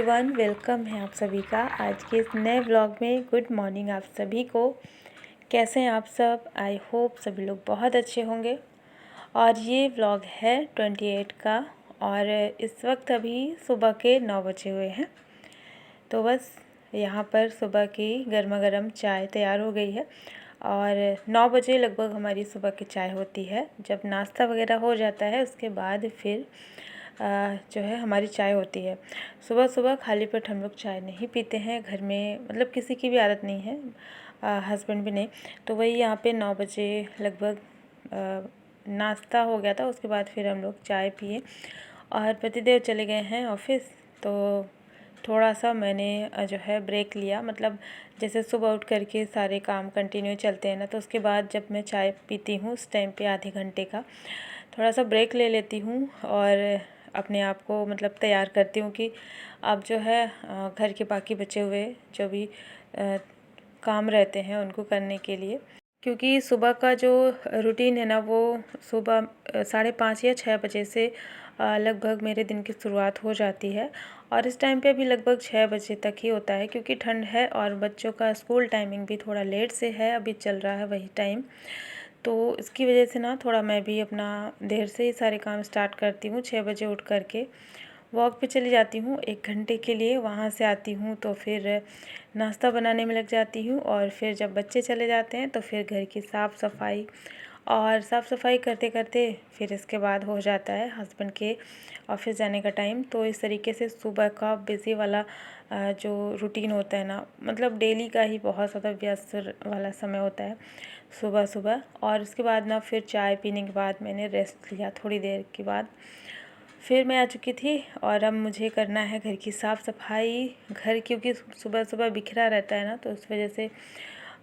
Everyone, welcome है आप सभी का आज के इस नए व्लॉग में। गुड मॉर्निंग आप सभी को। कैसे हैं आप सब? आई होप सभी लोग बहुत अच्छे होंगे। और ये व्लॉग है 28 का और इस वक्त अभी सुबह के 9 बजे हुए हैं। तो बस यहाँ पर सुबह की गर्मा गर्म चाय तैयार हो गई है और 9 बजे लगभग हमारी सुबह की चाय होती है। जब नाश्ता वगैरह हो जाता है उसके बाद फिर जो है हमारी चाय होती है। सुबह सुबह खाली पेट हम लोग चाय नहीं पीते हैं घर में, मतलब किसी की भी आदत नहीं है, हस्बैंड भी नहीं। तो वही यहाँ पे 9 बजे लगभग नाश्ता हो गया था, उसके बाद फिर हम लोग चाय पिए और पतिदेव चले गए हैं ऑफिस। तो थोड़ा सा मैंने जो है ब्रेक लिया, मतलब जैसे सुबह उठ करके सारे काम कंटिन्यू चलते हैं ना, तो उसके बाद जब मैं चाय पीती हूँ उस टाइम पे आधे घंटे का थोड़ा सा ब्रेक ले लेती हूँ और अपने आप को मतलब तैयार करती हूँ कि अब जो है घर के बाकी बचे हुए जो भी काम रहते हैं उनको करने के लिए। क्योंकि सुबह का जो रूटीन है ना वो सुबह 5:30 या 6 बजे से लगभग मेरे दिन की शुरुआत हो जाती है और इस टाइम पे भी लगभग 6 बजे तक ही होता है, क्योंकि ठंड है और बच्चों का स्कूल टाइमिंग भी थोड़ा लेट से है, अभी चल रहा है वही टाइम। तो इसकी वजह से ना थोड़ा मैं भी अपना देर से ही सारे काम स्टार्ट करती हूँ। 6 बजे उठ करके वॉक पे चली जाती हूँ 1 घंटे के लिए। वहाँ से आती हूँ तो फिर नाश्ता बनाने में लग जाती हूँ और फिर जब बच्चे चले जाते हैं तो फिर घर की साफ़ सफाई और साफ़ सफाई करते करते फिर इसके बाद हो जाता है हस्बैंड के ऑफिस जाने का टाइम। तो इस तरीके से सुबह का बिज़ी वाला जो रूटीन होता है ना, मतलब डेली का ही बहुत ज़्यादा व्यस्त वाला समय होता है सुबह सुबह। और उसके बाद ना फिर चाय पीने के बाद मैंने रेस्ट लिया, थोड़ी देर के बाद फिर मैं आ चुकी थी और अब मुझे करना है घर की साफ़ सफाई। घर क्योंकि सुबह सुबह बिखरा रहता है ना, तो उस वजह से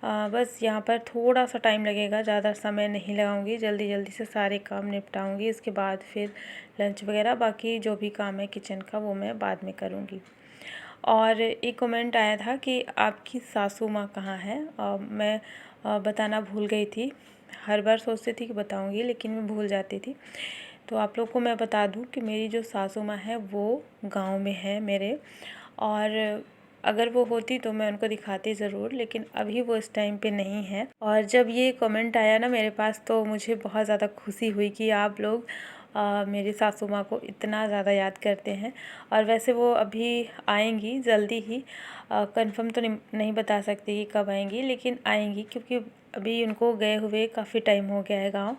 बस यहाँ पर थोड़ा सा टाइम लगेगा, ज़्यादा समय नहीं लगाऊंगी, जल्दी जल्दी से सारे काम निपटाऊंगी। इसके बाद फिर लंच वगैरह बाकी जो भी काम है किचन का वो मैं बाद में करूँगी। और एक कमेंट आया था कि आपकी सासू माँ कहाँ है? मैं बताना भूल गई थी। हर बार सोचती थी कि बताऊंगी लेकिन मैं भूल जाती थी। तो आप लोग को मैं बता दूं कि मेरी जो सासू माँ है वो गांव में है मेरे, और अगर वो होती तो मैं उनको दिखाती ज़रूर, लेकिन अभी वो इस टाइम पे नहीं है। और जब ये कमेंट आया ना मेरे पास तो मुझे बहुत ज़्यादा खुशी हुई कि आप लोग मेरी सासू माँ को इतना ज़्यादा याद करते हैं। और वैसे वो अभी आएंगी जल्दी ही, कंफर्म तो नहीं बता सकती कि कब आएंगी, लेकिन आएंगी क्योंकि अभी उनको गए हुए काफ़ी टाइम हो गया है गाँव,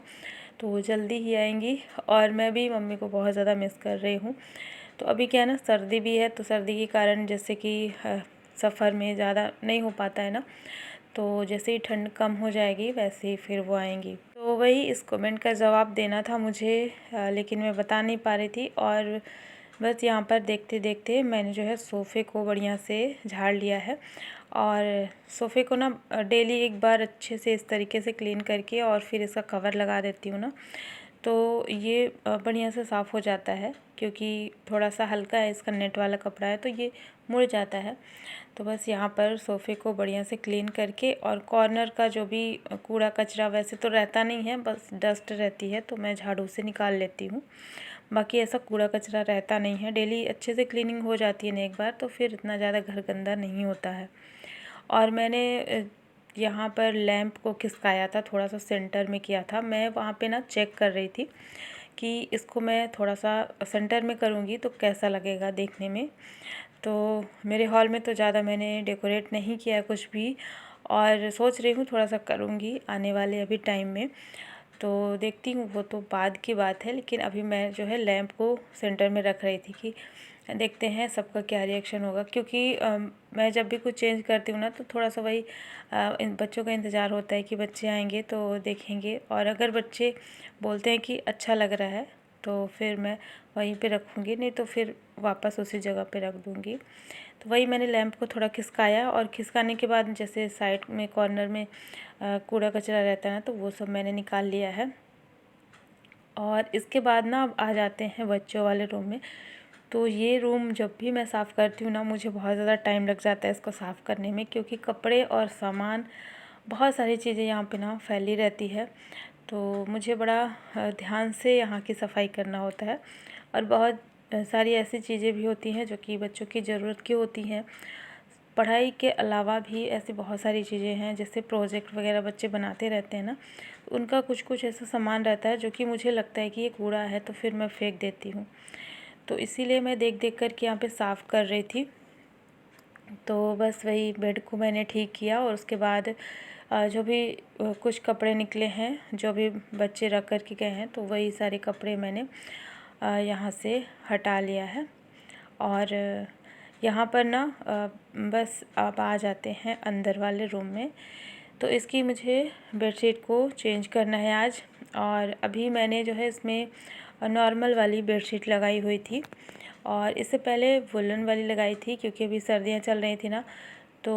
तो वो जल्दी ही आएंगी। और मैं भी मम्मी को बहुत ज़्यादा मिस कर रही हूँ। तो अभी क्या है ना, सर्दी भी है, तो सर्दी के कारण जैसे कि सफ़र में ज़्यादा नहीं हो पाता है ना, तो जैसे ही ठंड कम हो जाएगी वैसे ही फिर वो आएंगी। तो वही इस कमेंट का जवाब देना था मुझे, लेकिन मैं बता नहीं पा रही थी। और बस यहाँ पर देखते देखते मैंने जो है सोफ़े को बढ़िया से झाड़ लिया है और सोफ़े को ना डेली एक बार अच्छे से इस तरीके से क्लीन करके और फिर इसका कवर लगा देती हूँ ना, तो ये बढ़िया से साफ़ हो जाता है। क्योंकि थोड़ा सा हल्का है, इसका नेट वाला कपड़ा है तो ये मुड़ जाता है। तो बस यहाँ पर सोफ़े को बढ़िया से क्लीन करके और कॉर्नर का जो भी कूड़ा कचरा वैसे तो रहता नहीं है, बस डस्ट रहती है तो मैं झाड़ू से निकाल लेती हूँ। बाकी ऐसा कूड़ा कचरा रहता नहीं है, डेली अच्छे से क्लीनिंग हो जाती है ना एक बार, तो फिर इतना ज़्यादा घर गंदा नहीं होता है। और मैंने यहाँ पर लैंप को खिसकाया था, थोड़ा सा सेंटर में किया था। मैं वहाँ पे ना चेक कर रही थी कि इसको मैं थोड़ा सा सेंटर में करूँगी तो कैसा लगेगा देखने में। तो मेरे हॉल में तो ज़्यादा मैंने डेकोरेट नहीं किया है कुछ भी, और सोच रही हूँ थोड़ा सा करूँगी आने वाले अभी टाइम में। तो देखती हूँ, वो तो बाद की बात है, लेकिन अभी मैं जो है लैंप को सेंटर में रख रही थी कि देखते हैं सबका क्या रिएक्शन होगा। क्योंकि मैं जब भी कुछ चेंज करती हूँ ना तो थोड़ा सा वही इन बच्चों का इंतज़ार होता है कि बच्चे आएंगे तो देखेंगे, और अगर बच्चे बोलते हैं कि अच्छा लग रहा है तो फिर मैं वहीं पे रखूँगी, नहीं तो फिर वापस उसी जगह पे रख दूँगी। तो वही मैंने लैंप को थोड़ा खिसकाया और खिसकाने के बाद जैसे साइड में कॉर्नर में कूड़ा कचरा रहता है ना, तो वो सब मैंने निकाल लिया है। और इसके बाद ना अब आ जाते हैं बच्चों वाले रूम में। तो ये रूम जब भी मैं साफ़ करती हूँ ना मुझे बहुत ज़्यादा टाइम लग जाता है इसको साफ़ करने में, क्योंकि कपड़े और सामान बहुत सारी चीज़ें यहाँ पे ना फैली रहती है। तो मुझे बड़ा ध्यान से यहाँ की सफाई करना होता है और बहुत सारी ऐसी चीज़ें भी होती हैं जो कि बच्चों की ज़रूरत की होती हैं। पढ़ाई के अलावा भी ऐसी बहुत सारी चीज़ें हैं, जैसे प्रोजेक्ट वगैरह बच्चे बनाते रहते हैं ना, उनका कुछ कुछ ऐसा सामान रहता है जो कि मुझे लगता है कि ये कूड़ा है, तो फिर मैं फेंक देती हूँ। तो इसीलिए मैं देख देख कर के यहाँ पे साफ़ कर रही थी। तो बस वही बेड को मैंने ठीक किया और उसके बाद जो भी कुछ कपड़े निकले हैं, जो भी बच्चे रख कर के गए हैं, तो वही सारे कपड़े मैंने यहाँ से हटा लिया है। और यहाँ पर ना बस आप आ जाते हैं अंदर वाले रूम में। तो इसकी मुझे बेडशीट को चेंज करना है आज। और अभी मैंने जो है इसमें नॉर्मल वाली बेडशीट लगाई हुई थी, और इससे पहले वुलन वाली लगाई थी, क्योंकि अभी सर्दियाँ चल रही थी ना। तो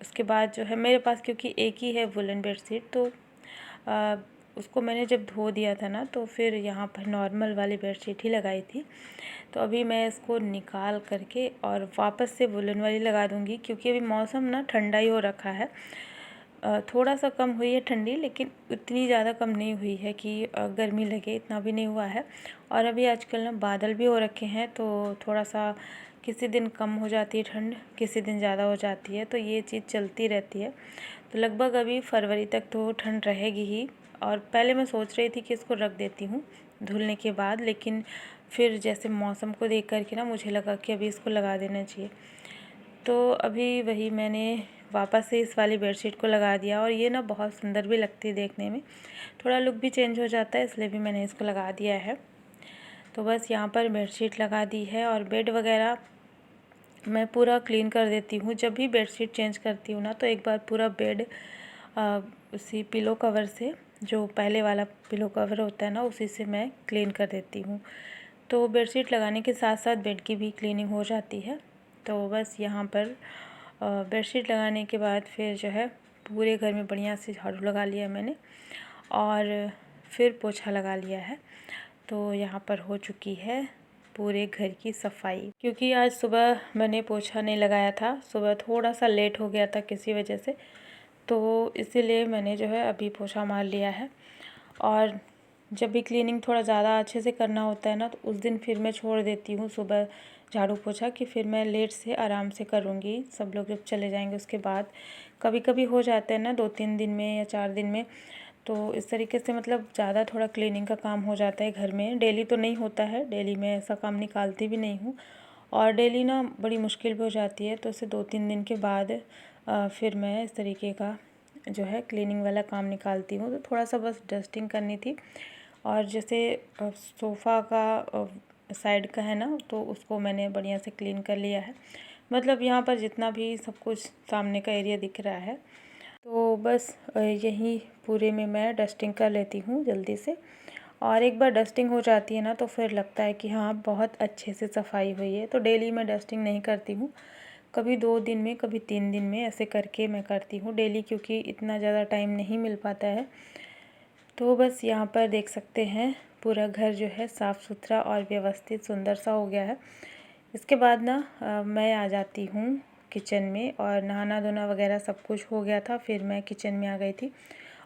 उसके बाद जो है मेरे पास, क्योंकि एक ही है वुलन बेडशीट, तो उसको मैंने जब धो दिया था ना, तो फिर यहाँ पर नॉर्मल वाली बेडशीट ही लगाई थी। तो अभी मैं इसको निकाल करके और वापस से वुलन वाली लगा दूँगी, क्योंकि अभी मौसम ना ठंडा ही हो रखा है। थोड़ा सा कम हुई है ठंडी, लेकिन उतनी ज़्यादा कम नहीं हुई है कि गर्मी लगे, इतना भी नहीं हुआ है। और अभी आजकल ना बादल भी हो रखे हैं, तो थोड़ा सा किसी दिन कम हो जाती है ठंड, किसी दिन ज़्यादा हो जाती है, तो ये चीज़ चलती रहती है। तो लगभग अभी फरवरी तक तो ठंड रहेगी ही। और पहले मैं सोच रही थी कि इसको रख देती हूँ धुलने के बाद, लेकिन फिर जैसे मौसम को देख कर के ना मुझे लगा कि अभी इसको लगा देना चाहिए। तो अभी वही मैंने वापस से इस वाली बेडशीट को लगा दिया, और ये ना बहुत सुंदर भी लगती है देखने में, थोड़ा लुक भी चेंज हो जाता है, इसलिए भी मैंने इसको लगा दिया है। तो बस यहाँ पर बेडशीट लगा दी है, और बेड वगैरह मैं पूरा क्लीन कर देती हूँ। जब भी बेडशीट चेंज करती हूँ ना, तो एक बार पूरा बेड उसी पिलो कवर से, जो पहले वाला पिलो कवर होता है ना, उसी से मैं क्लीन कर देती हूँ। तो बेडशीट लगाने के साथ साथ बेड की भी क्लीनिंग हो जाती है। तो बस यहाँ पर बेडशीट लगाने के बाद फिर जो है पूरे घर में बढ़िया से झाड़ू लगा लिया मैंने, और फिर पोछा लगा लिया है। तो यहाँ पर हो चुकी है पूरे घर की सफाई। क्योंकि आज सुबह मैंने पोछा नहीं लगाया था, सुबह थोड़ा सा लेट हो गया था किसी वजह से, तो इसीलिए मैंने जो है अभी पोछा मार लिया है। और जब भी क्लीनिंग थोड़ा ज़्यादा अच्छे से करना होता है ना, तो उस दिन फिर मैं छोड़ देती हूँ सुबह झाड़ू पोछा, कि फिर मैं लेट से आराम से करूँगी, सब लोग जब चले जाएंगे उसके बाद। कभी कभी हो जाता है ना 2-3 दिन में या 4 दिन में, तो इस तरीके से मतलब ज़्यादा थोड़ा क्लीनिंग का काम हो जाता है घर में। डेली तो नहीं होता है, डेली मैं ऐसा काम निकालती भी नहीं हूँ, और डेली ना बड़ी मुश्किल भी हो जाती है। तो इसे 2-3 दिन के बाद फिर मैं इस तरीके का जो है क्लीनिंग वाला काम निकालती हूँ। तो थोड़ा सा बस डस्टिंग करनी थी, और जैसे सोफ़ा का साइड का है ना, तो उसको मैंने बढ़िया से क्लीन कर लिया है। मतलब यहाँ पर जितना भी सब कुछ सामने का एरिया दिख रहा है, तो बस यही पूरे में मैं डस्टिंग कर लेती हूँ जल्दी से। और एक बार डस्टिंग हो जाती है ना, तो फिर लगता है कि हाँ बहुत अच्छे से सफाई हुई है। तो डेली मैं डस्टिंग नहीं करती हूँ, कभी 2 दिन में, कभी 3 दिन में, ऐसे करके मैं करती हूँ डेली, क्योंकि इतना ज़्यादा टाइम नहीं मिल पाता है। तो बस यहाँ पर देख सकते हैं पूरा घर जो है साफ़ सुथरा और व्यवस्थित सुंदर सा हो गया है। इसके बाद ना मैं आ जाती हूँ किचन में, और नहाना धोना वगैरह सब कुछ हो गया था, फिर मैं किचन में आ गई थी।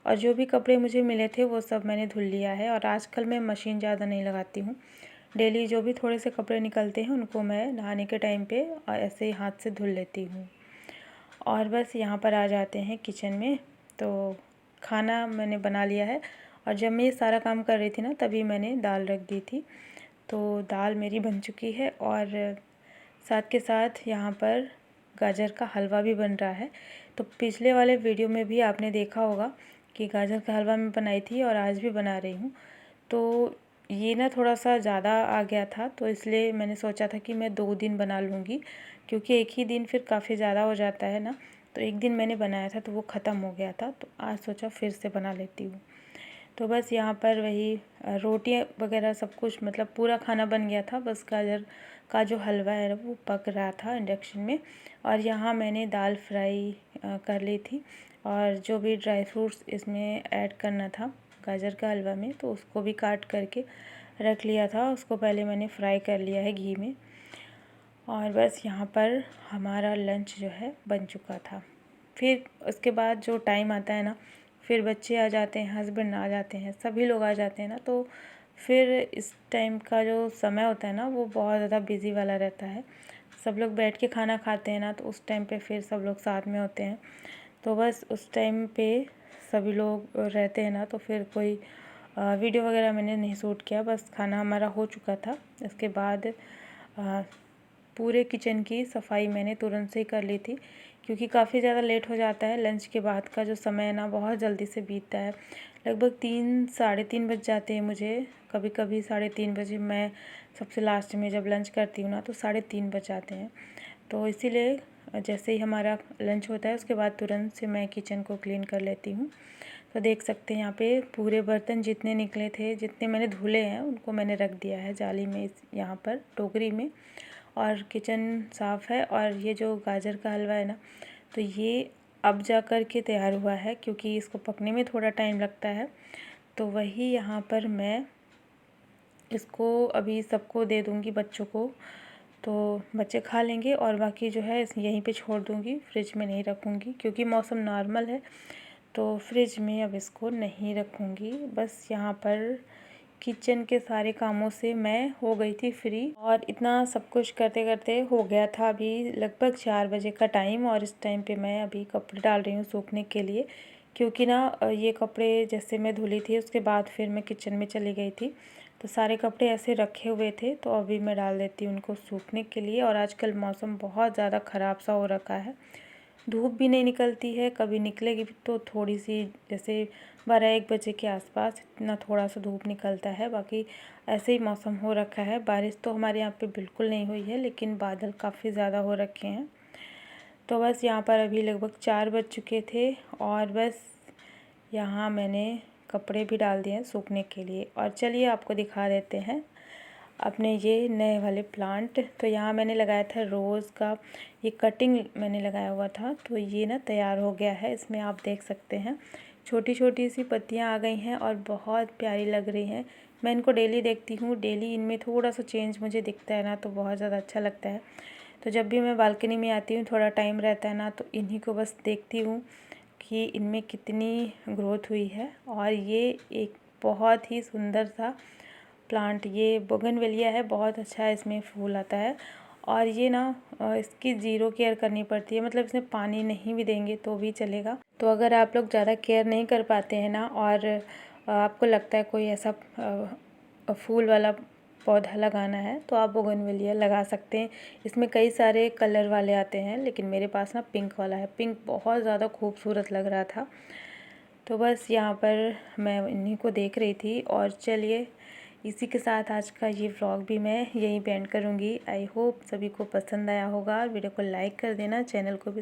और जो भी कपड़े मुझे मिले थे वो सब मैंने धुल लिया है। और आजकल मैं मशीन ज़्यादा नहीं लगाती हूँ, डेली जो भी थोड़े से कपड़े निकलते हैं उनको मैं नहाने के टाइम पे ऐसे ही हाथ से धुल लेती हूँ। और बस यहाँ पर आ जाते हैं किचन में। तो खाना मैंने बना लिया है, और जब मैं ये सारा काम कर रही थी ना, तभी मैंने दाल रख दी थी। तो दाल मेरी बन चुकी है, और साथ के साथ यहाँ पर गाजर का हलवा भी बन रहा है। तो पिछले वाले वीडियो में भी आपने देखा होगा कि गाजर का हलवा मैं बनाई थी, और आज भी बना रही हूँ। तो ये ना थोड़ा सा ज़्यादा आ गया था, तो इसलिए मैंने सोचा था कि मैं 2 दिन बना लूँगी, क्योंकि एक ही दिन फिर काफ़ी ज़्यादा हो जाता है ना। तो एक दिन मैंने बनाया था तो वो ख़त्म हो गया था, तो आज सोचा फिर से बना लेती हूँ। तो बस यहाँ पर वही रोटियाँ वगैरह सब कुछ, मतलब पूरा खाना बन गया था, बस गाजर का जो हलवा है वो पक रहा था इंडक्शन में। और यहाँ मैंने दाल फ्राई कर ली थी, और जो भी ड्राई फ्रूट्स इसमें ऐड करना था गाजर का हलवा में, तो उसको भी काट करके रख लिया था। उसको पहले मैंने फ्राई कर लिया है घी में। और बस यहाँ पर हमारा लंच जो है बन चुका था। फिर उसके बाद जो टाइम आता है ना, फिर बच्चे आ जाते हैं, हस्बैंड आ जाते हैं, सभी लोग आ जाते हैं ना, तो फिर इस टाइम का जो समय होता है ना वो बहुत ज़्यादा बिज़ी वाला रहता है। सब लोग बैठ के खाना खाते हैं ना, तो उस टाइम पे फिर सब लोग साथ में होते हैं। तो बस उस टाइम पे सभी लोग रहते हैं ना, तो फिर कोई वीडियो वगैरह मैंने नहीं शूट किया। बस खाना हमारा हो चुका था। इसके बाद पूरे किचन की सफाई मैंने तुरंत से ही कर ली थी, क्योंकि काफ़ी ज़्यादा लेट हो जाता है। लंच के बाद का जो समय है ना बहुत जल्दी से बीतता है। लगभग 3 साढ़े 3 बज जाते हैं मुझे। कभी कभी 3:30 बजे, मैं सबसे लास्ट में जब लंच करती हूँ ना तो 3:30 बज जाते हैं। तो इसीलिए जैसे ही हमारा लंच होता है उसके बाद तुरंत से मैं किचन को क्लीन कर लेती हूँ। तो देख सकते हैं यहाँ पे पूरे बर्तन जितने निकले थे, जितने मैंने धुले हैं, उनको मैंने रख दिया है जाली में, इस यहाँ पर टोकरी में। और किचन साफ़ है। और ये जो गाजर का हलवा है ना, तो ये अब जा कर के तैयार हुआ है, क्योंकि इसको पकने में थोड़ा टाइम लगता है। तो वही यहाँ पर मैं इसको अभी सबको दे दूँगी, बच्चों को। तो बच्चे खा लेंगे और बाकी जो है यहीं पे छोड़ दूँगी, फ्रिज में नहीं रखूँगी, क्योंकि मौसम नॉर्मल है तो फ्रिज में अब इसको नहीं रखूँगी। बस यहाँ पर किचन के सारे कामों से मैं हो गई थी फ्री, और इतना सब कुछ करते करते हो गया था अभी लगभग 4 बजे का टाइम। और इस टाइम पे मैं अभी कपड़े डाल रही हूँ सूखने के लिए, क्योंकि ना ये कपड़े जैसे मैं धुली थी उसके बाद फिर मैं किचन में चली गई थी, तो सारे कपड़े ऐसे रखे हुए थे। तो अभी मैं डाल देती हूँ उनको सूखने के लिए। और आजकल मौसम बहुत ज़्यादा ख़राब सा हो रखा है, धूप भी नहीं निकलती है, कभी निकलेगी तो थोड़ी सी, जैसे 12-1 बजे के आसपास इतना थोड़ा सा धूप निकलता है। बाकी ऐसे ही मौसम हो रखा है। बारिश तो हमारे यहाँ पे बिल्कुल नहीं हुई है, लेकिन बादल काफ़ी ज़्यादा हो रखे हैं। तो बस यहाँ पर अभी लगभग 4 बज चुके थे, और बस यहाँ मैंने कपड़े भी डाल दिए हैं सूखने के लिए। और चलिए आपको दिखा देते हैं अपने ये नए वाले प्लांट। तो यहाँ मैंने लगाया था रोज़ का, ये कटिंग मैंने लगाया हुआ था, तो ये ना तैयार हो गया है। इसमें आप देख सकते हैं छोटी छोटी सी पत्तियाँ आ गई हैं और बहुत प्यारी लग रही हैं। मैं इनको डेली देखती हूँ, डेली इनमें थोड़ा सा चेंज मुझे दिखता है ना, तो बहुत ज़्यादा अच्छा लगता है। तो जब भी मैं बालकनी में आती हूँ, थोड़ा टाइम रहता है ना, तो इन्हीं को बस देखती हूँ कि इनमें कितनी ग्रोथ हुई है। और ये एक बहुत ही सुंदर सा प्लांट, ये बोगनवेलिया है, बहुत अच्छा इसमें फूल आता है। और ये ना इसकी ज़ीरो केयर करनी पड़ती है, मतलब इसमें पानी नहीं भी देंगे तो भी चलेगा। तो अगर आप लोग ज़्यादा केयर नहीं कर पाते हैं ना, और आपको लगता है कोई ऐसा फूल वाला पौधा लगाना है, तो आप बोगनवेलिया लगा सकते हैं। इसमें कई सारे कलर वाले आते हैं, लेकिन मेरे पास ना पिंक वाला है। पिंक बहुत ज़्यादा खूबसूरत लग रहा था। तो बस यहाँ पर मैं इन्हीं को देख रही थी। और चलिए, इसी के साथ आज का ये व्लॉग भी मैं यहीं पे एंड करूँगी। आई होप सभी को पसंद आया होगा। वीडियो को लाइक कर देना, चैनल को भी